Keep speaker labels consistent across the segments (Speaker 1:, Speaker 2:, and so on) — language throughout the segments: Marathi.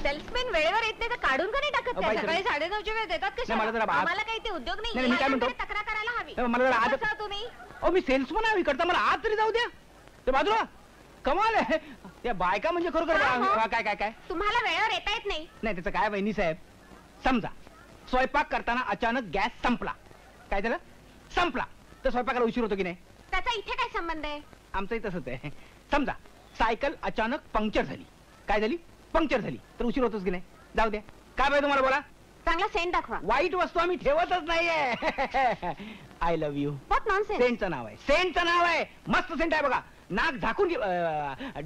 Speaker 1: सेल्समॅन वेळेवर येत नाही तर काढून का नाही टाकत? सकाळी 9:30च्या वेळेत येतात कशा? आम्हाला काही ते उद्योग नाही.
Speaker 2: मी काय म्हणतो,
Speaker 1: तक्रार करायला हवी.
Speaker 2: मला जरा आज
Speaker 1: तुम्ही
Speaker 2: मी सेल्समन आहे इकडचा, मला आज तरी जाऊ द्या. ते बाजूला कमाल आहे. त्या बायका म्हणजे खरोखर काय काय काय
Speaker 1: तुम्हाला वेळेवर येता येत नाही.
Speaker 2: नाही त्याचं काय वहिनी साहेब, समजा स्वयंपाक करताना अचानक गॅस संपला, काय झालं, संपला तर स्वयंपाकाला उशीर होतो की नाही?
Speaker 1: त्याचा इथे काय संबंध आहे?
Speaker 2: आमचंही तसंच आहे. समजा सायकल अचानक पंक्चर झाली, काय झाली, पंक्चर झाली तर उशीर होतोच की नाही? जाऊ द्या, काय पाहिजे तुम्हाला बोला.
Speaker 1: चांगला सेंट दाखवा.
Speaker 2: वाईट वस्तू आम्ही ठेवतच नाहीये. I love you.
Speaker 1: What nonsense.
Speaker 2: सेंटचं नाव आहे, सेंटचं नाव आहे. मस्त सेंट आहे बघा. नाक झाकून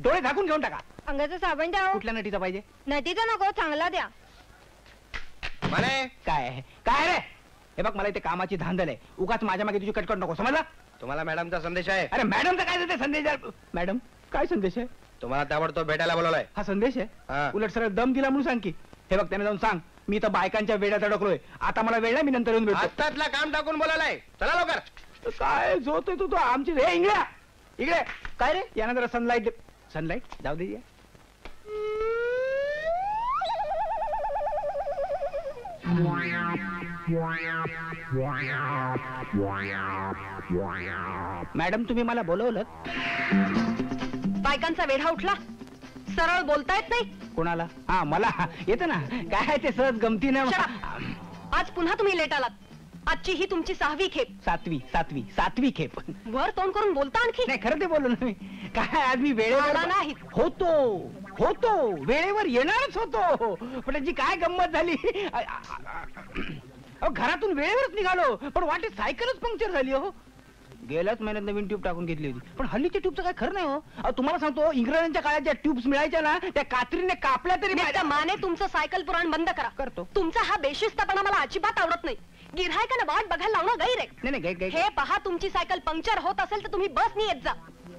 Speaker 2: डोळे झाकून घेऊन टाका.
Speaker 1: अंगाचं साबण द्या.
Speaker 2: कुठल्या नटीचा पाहिजे?
Speaker 1: नटीचा नको, चांगला द्या.
Speaker 2: काय काय रे? हे बघ मला इथे कामाची धांदल आहे, उगाच माझ्या मागे तुझी कटकट नको, समजला?
Speaker 3: तुम्हाला मॅडमचा संदेश आहे.
Speaker 2: अरे मॅडमचा काय देते संदेश? मॅडम काय संदेश आहे?
Speaker 3: तुम्हाला ताबडतोब भेटायला बोलवलंय.
Speaker 2: हा संदेश
Speaker 3: हा.
Speaker 2: आहे? उलट सरळ दम दिला म्हणून सांग की. हे बघ त्याने जाऊन सांग मी तर बायकांच्या वेड्यात अडकलोय, आता मला वेळ नाही, मी नंतर येऊन भेटतो.
Speaker 3: आत्तातला काम टाकून बोलायलाय. चला लवकर.
Speaker 2: काय झोतोय तू आमची? हे इंगळ्या इकडे काय रे, यानं जरा सनलाईट. सनलाईट जाऊ दे. मॅडम तुम्ही मला बोलवलं?
Speaker 1: बायकांचा वेढा उठला, सरळ बोलता येत नाही.
Speaker 2: कोणाला? हा मला येतं ना. काय ते सहज गमतीनं.
Speaker 1: आज पुन्हा तुम्ही लेट आलात. आजची ही तुमची 6वी खेप.
Speaker 2: सातवी खेप.
Speaker 1: वर तोंड करून बोलता आणखी?
Speaker 2: नाही खरं ते बोललो ना मी. काय आज मी वेळेवर
Speaker 1: नाही
Speaker 2: होतो वेळेवर येणारच होतो, पण त्याची काय गंमत झाली. घरातून वेळेवरच निघालो, पण वाटेत सायकलच पंक्चर झाली. हो गेल्याच महिन्यात नवीन ट्यूब टाकून घेतली होती, पण हल्लीच्या ट्यूबचं काय खरं नाही. हो तुम्हाला सांगतो, इंग्रजांच्या काळात ज्या ट्यूब्स मिळायच्या ना त्या कात्रीने कापल्या तरी.
Speaker 1: माने तुमचं सायकल पुराण बंद करा.
Speaker 2: करतो.
Speaker 1: तुमचा हा बेशिस्तपणा मला अजिबात आवडत नाही. गिऱ्हाईकांना वाट बघायला लावणं गैर आहे.
Speaker 2: नाही
Speaker 1: हे पहा, तुमची सायकल पंक्चर होत असेल तर तुम्ही बसनी येत जा.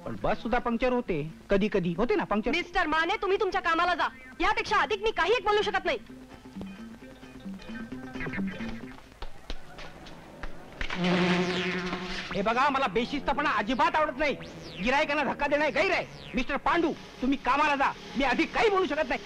Speaker 2: पण बस सुद्धा पंक्चर होते, कधी कधी होते ना पंक्चर.
Speaker 1: मिस्टर माने तुम्ही तुमच्या कामाला जा. यापेक्षा अधिक मी काही बोलू शकत नाही.
Speaker 2: हे बघा मला बेशिस्तपणा अजिबात आवडत नाही. गिऱ्हाईकांना धक्का देणं गैर आहे. मिस्टर पांडू तुम्ही कामाला जा, मी अधिक काही बोलू शकत नाही.